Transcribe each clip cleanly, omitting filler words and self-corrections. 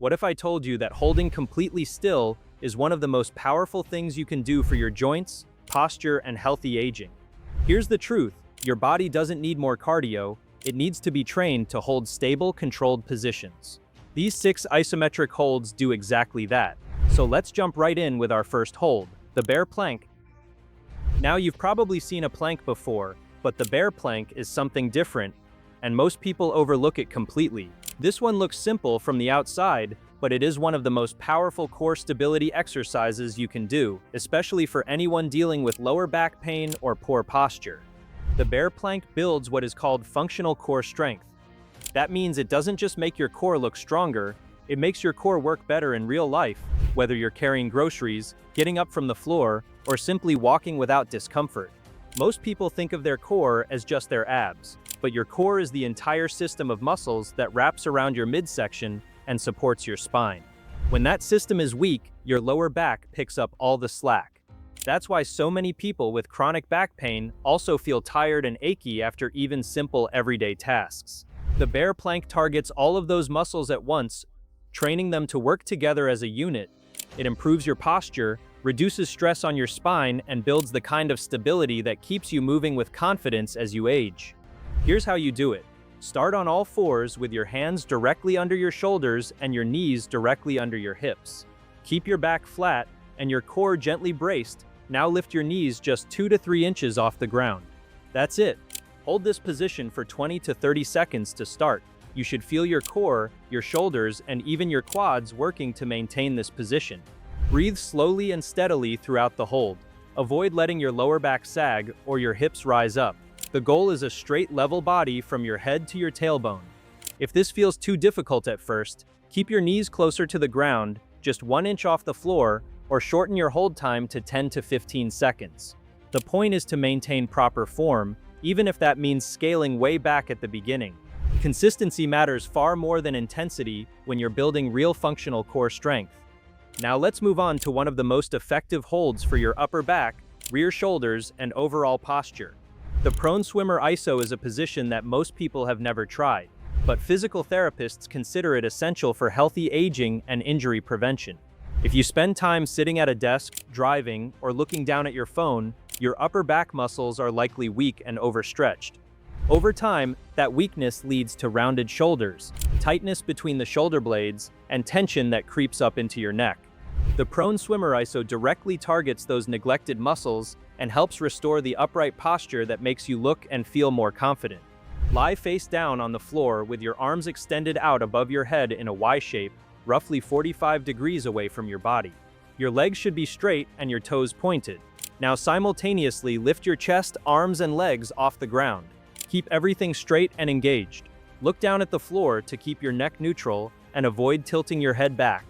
What if I told you that holding completely still is one of the most powerful things you can do for your joints, posture, and healthy aging? Here's the truth. Your body doesn't need more cardio, it needs to be trained to hold stable, controlled positions. These 6 isometric holds do exactly that. So let's jump right in with our first hold, the bear plank. Now you've probably seen a plank before, but the bear plank is something different, and most people overlook it completely. This one looks simple from the outside, but it is one of the most powerful core stability exercises you can do, especially for anyone dealing with lower back pain or poor posture. The bear plank builds what is called functional core strength. That means it doesn't just make your core look stronger, it makes your core work better in real life, whether you're carrying groceries, getting up from the floor, or simply walking without discomfort. Most people think of their core as just their abs, but your core is the entire system of muscles that wraps around your midsection and supports your spine. When that system is weak, your lower back picks up all the slack. That's why so many people with chronic back pain also feel tired and achy after even simple everyday tasks. The bear plank targets all of those muscles at once, training them to work together as a unit. It improves your posture, reduces stress on your spine, and builds the kind of stability that keeps you moving with confidence as you age. Here's how you do it. Start on all fours with your hands directly under your shoulders and your knees directly under your hips. Keep your back flat and your core gently braced. Now lift your knees just 2 to 3 inches off the ground. That's it. Hold this position for 20 to 30 seconds to start. You should feel your core, your shoulders, and even your quads working to maintain this position. Breathe slowly and steadily throughout the hold. Avoid letting your lower back sag or your hips rise up. The goal is a straight, level body from your head to your tailbone. If this feels too difficult at first, keep your knees closer to the ground, just 1 inch off the floor, or shorten your hold time to 10 to 15 seconds. The point is to maintain proper form, even if that means scaling way back at the beginning. Consistency matters far more than intensity when you're building real functional core strength. Now let's move on to one of the most effective holds for your upper back, rear shoulders, and overall posture. The prone swimmer ISO is a position that most people have never tried, but physical therapists consider it essential for healthy aging and injury prevention. If you spend time sitting at a desk, driving, or looking down at your phone, your upper back muscles are likely weak and overstretched. Over time, that weakness leads to rounded shoulders, tightness between the shoulder blades, and tension that creeps up into your neck. The prone swimmer ISO directly targets those neglected muscles and helps restore the upright posture that makes you look and feel more confident. Lie face down on the floor with your arms extended out above your head in a Y shape, roughly 45 degrees away from your body. Your legs should be straight and your toes pointed. Now simultaneously lift your chest, arms, and legs off the ground. Keep everything straight and engaged. Look down at the floor to keep your neck neutral and avoid tilting your head back.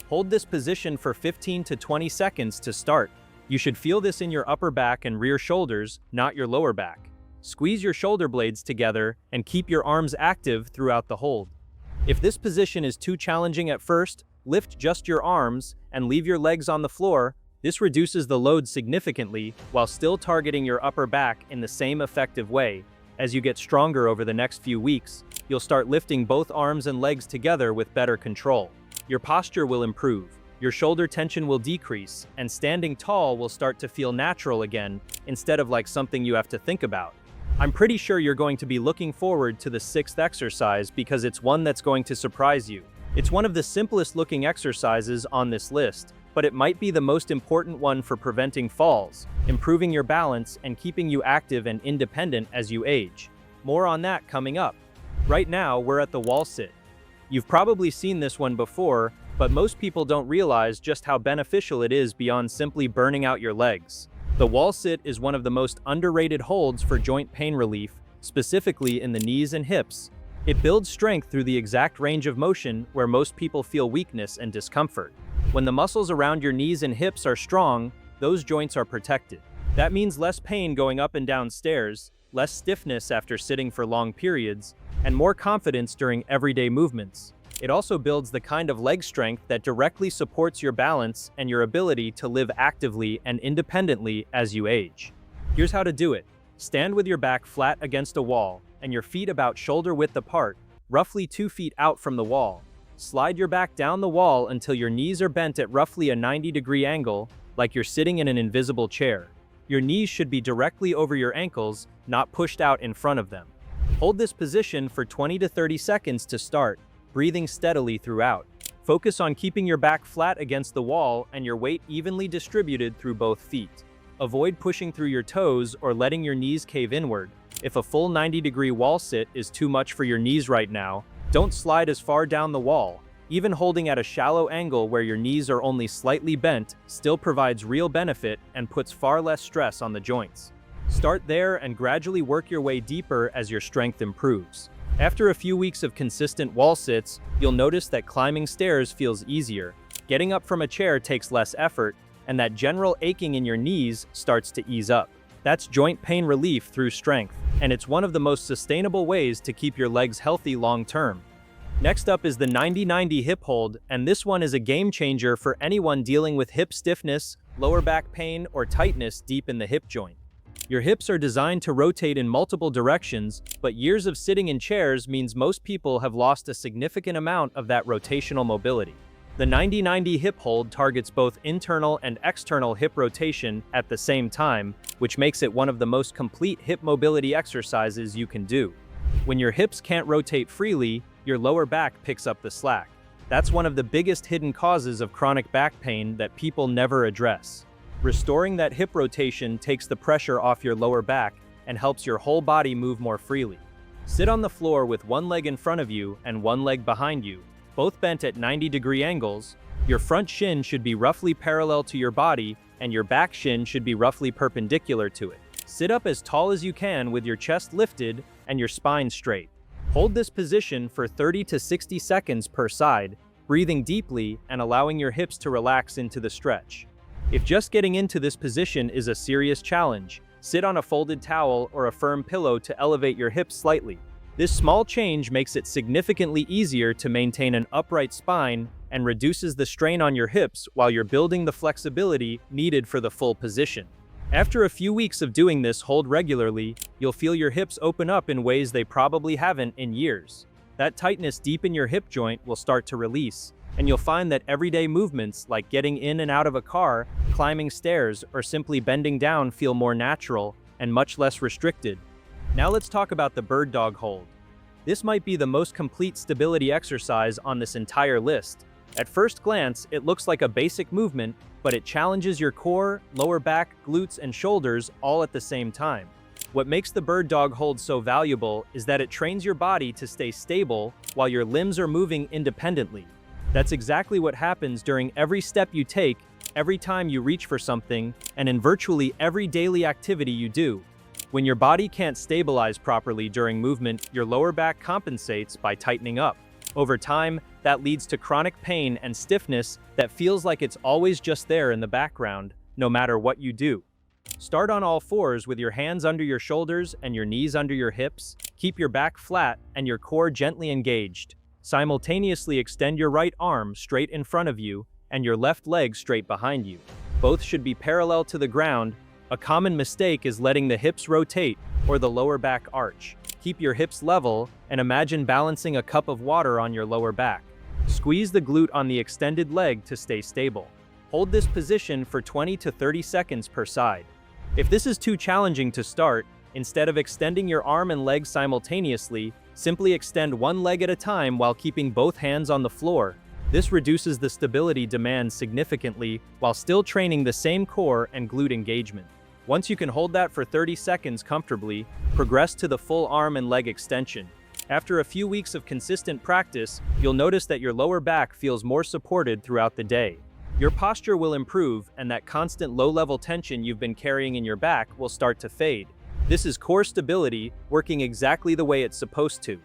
Hold this position for 15 to 20 seconds to start. You should feel this in your upper back and rear shoulders, not your lower back. Squeeze your shoulder blades together and keep your arms active throughout the hold. If this position is too challenging at first, lift just your arms and leave your legs on the floor. This reduces the load significantly while still targeting your upper back in the same effective way. As you get stronger over the next few weeks, you'll start lifting both arms and legs together with better control. Your posture will improve, your shoulder tension will decrease, and standing tall will start to feel natural again instead of like something you have to think about. I'm pretty sure you're going to be looking forward to the 6th exercise because it's one that's going to surprise you. It's one of the simplest looking exercises on this list, but it might be the most important one for preventing falls, improving your balance, and keeping you active and independent as you age. More on that coming up. Right now, we're at the wall sit. You've probably seen this one before, but most people don't realize just how beneficial it is beyond simply burning out your legs. The wall sit is one of the most underrated holds for joint pain relief, specifically in the knees and hips. It builds strength through the exact range of motion where most people feel weakness and discomfort. When the muscles around your knees and hips are strong, those joints are protected. That means less pain going up and down stairs, less stiffness after sitting for long periods, and more confidence during everyday movements. It also builds the kind of leg strength that directly supports your balance and your ability to live actively and independently as you age. Here's how to do it. Stand with your back flat against a wall and your feet about shoulder width apart, roughly 2 feet out from the wall. Slide your back down the wall until your knees are bent at roughly a 90-degree angle, like you're sitting in an invisible chair. Your knees should be directly over your ankles, not pushed out in front of them. Hold this position for 20 to 30 seconds to start, breathing steadily throughout. Focus on keeping your back flat against the wall and your weight evenly distributed through both feet. Avoid pushing through your toes or letting your knees cave inward. If a full 90-degree wall sit is too much for your knees right now, don't slide as far down the wall. Even holding at a shallow angle where your knees are only slightly bent still provides real benefit and puts far less stress on the joints. Start there and gradually work your way deeper as your strength improves. After a few weeks of consistent wall sits, you'll notice that climbing stairs feels easier, getting up from a chair takes less effort, and that general aching in your knees starts to ease up. That's joint pain relief through strength, and it's one of the most sustainable ways to keep your legs healthy long-term. Next up is the 90-90 hip hold, and this one is a game changer for anyone dealing with hip stiffness, lower back pain, or tightness deep in the hip joint. Your hips are designed to rotate in multiple directions, but years of sitting in chairs means most people have lost a significant amount of that rotational mobility. The 90-90 hip hold targets both internal and external hip rotation at the same time, which makes it one of the most complete hip mobility exercises you can do. When your hips can't rotate freely, your lower back picks up the slack. That's one of the biggest hidden causes of chronic back pain that people never address. Restoring that hip rotation takes the pressure off your lower back and helps your whole body move more freely. Sit on the floor with one leg in front of you and one leg behind you, both bent at 90-degree angles. Your front shin should be roughly parallel to your body, and your back shin should be roughly perpendicular to it. Sit up as tall as you can with your chest lifted and your spine straight. Hold this position for 30 to 60 seconds per side, breathing deeply and allowing your hips to relax into the stretch. If just getting into this position is a serious challenge, sit on a folded towel or a firm pillow to elevate your hips slightly. This small change makes it significantly easier to maintain an upright spine and reduces the strain on your hips while you're building the flexibility needed for the full position. After a few weeks of doing this hold regularly, you'll feel your hips open up in ways they probably haven't in years. That tightness deep in your hip joint will start to release, and you'll find that everyday movements like getting in and out of a car, climbing stairs, or simply bending down feel more natural and much less restricted. Now let's talk about the bird dog hold. This might be the most complete stability exercise on this entire list. At first glance, it looks like a basic movement, but it challenges your core, lower back, glutes, and shoulders all at the same time. What makes the bird dog hold so valuable is that it trains your body to stay stable while your limbs are moving independently. That's exactly what happens during every step you take, every time you reach for something, and in virtually every daily activity you do. When your body can't stabilize properly during movement, your lower back compensates by tightening up. Over time, that leads to chronic pain and stiffness that feels like it's always just there in the background, no matter what you do. Start on all fours with your hands under your shoulders and your knees under your hips. Keep your back flat and your core gently engaged. Simultaneously extend your right arm straight in front of you and your left leg straight behind you. Both should be parallel to the ground. A common mistake is letting the hips rotate or the lower back arch. Keep your hips level and imagine balancing a cup of water on your lower back. Squeeze the glute on the extended leg to stay stable. Hold this position for 20 to 30 seconds per side. If this is too challenging to start, instead of extending your arm and leg simultaneously, simply extend one leg at a time while keeping both hands on the floor. This reduces the stability demand significantly while still training the same core and glute engagement. Once you can hold that for 30 seconds comfortably, progress to the full arm and leg extension. After a few weeks of consistent practice, you'll notice that your lower back feels more supported throughout the day. Your posture will improve, and that constant low-level tension you've been carrying in your back will start to fade. This is core stability working exactly the way it's supposed to.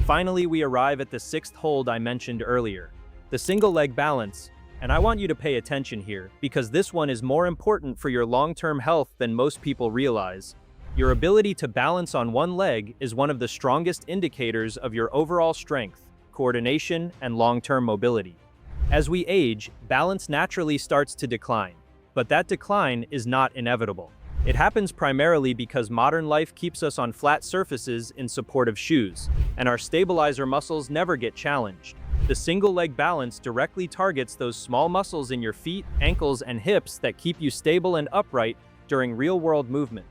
Finally, we arrive at the sixth hold I mentioned earlier, the single leg balance. And I want you to pay attention here, because this one is more important for your long-term health than most people realize. Your ability to balance on one leg is one of the strongest indicators of your overall strength, coordination, and long-term mobility. As we age, balance naturally starts to decline, but that decline is not inevitable. It happens primarily because modern life keeps us on flat surfaces in support of shoes, and our stabilizer muscles never get challenged. The single leg balance directly targets those small muscles in your feet, ankles, and hips that keep you stable and upright during real-world movement.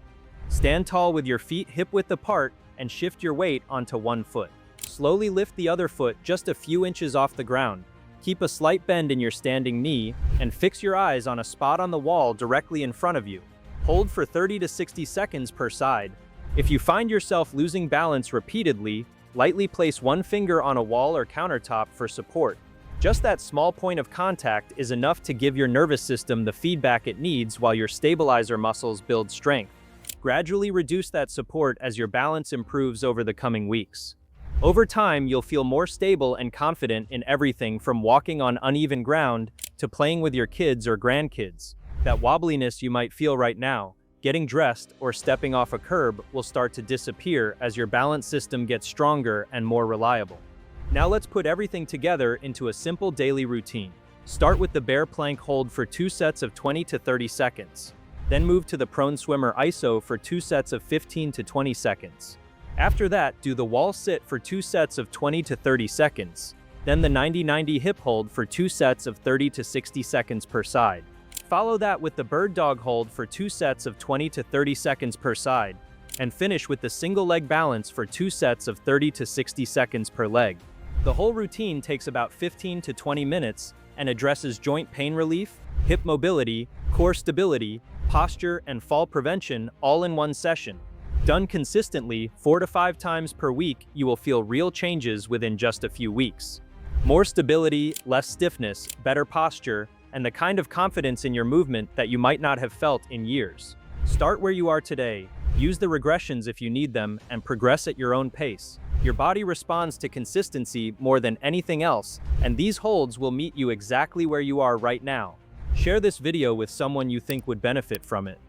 Stand tall with your feet hip-width apart and shift your weight onto one foot. Slowly lift the other foot just a few inches off the ground. Keep a slight bend in your standing knee and fix your eyes on a spot on the wall directly in front of you. Hold for 30 to 60 seconds per side. If you find yourself losing balance repeatedly, lightly place one finger on a wall or countertop for support. Just that small point of contact is enough to give your nervous system the feedback it needs while your stabilizer muscles build strength. Gradually reduce that support as your balance improves over the coming weeks. Over time, you'll feel more stable and confident in everything from walking on uneven ground to playing with your kids or grandkids. That wobbliness you might feel right now, getting dressed, or stepping off a curb will start to disappear as your balance system gets stronger and more reliable. Now let's put everything together into a simple daily routine. Start with the bear plank hold for 2 sets of 20 to 30 seconds. Then move to the prone swimmer ISO for 2 sets of 15 to 20 seconds. After that, do the wall sit for 2 sets of 20 to 30 seconds. Then the 90-90 hip hold for 2 sets of 30 to 60 seconds per side. Follow that with the bird dog hold for 2 sets of 20 to 30 seconds per side. And finish with the single leg balance for 2 sets of 30 to 60 seconds per leg. The whole routine takes about 15 to 20 minutes and addresses joint pain relief, hip mobility, core stability, posture, and fall prevention all in one session. Done consistently 4 to 5 times per week, you will feel real changes within just a few weeks. More stability, less stiffness, better posture, and the kind of confidence in your movement that you might not have felt in years. Start where you are today, use the regressions if you need them, and progress at your own pace. Your body responds to consistency more than anything else, and these holds will meet you exactly where you are right now. Share this video with someone you think would benefit from it.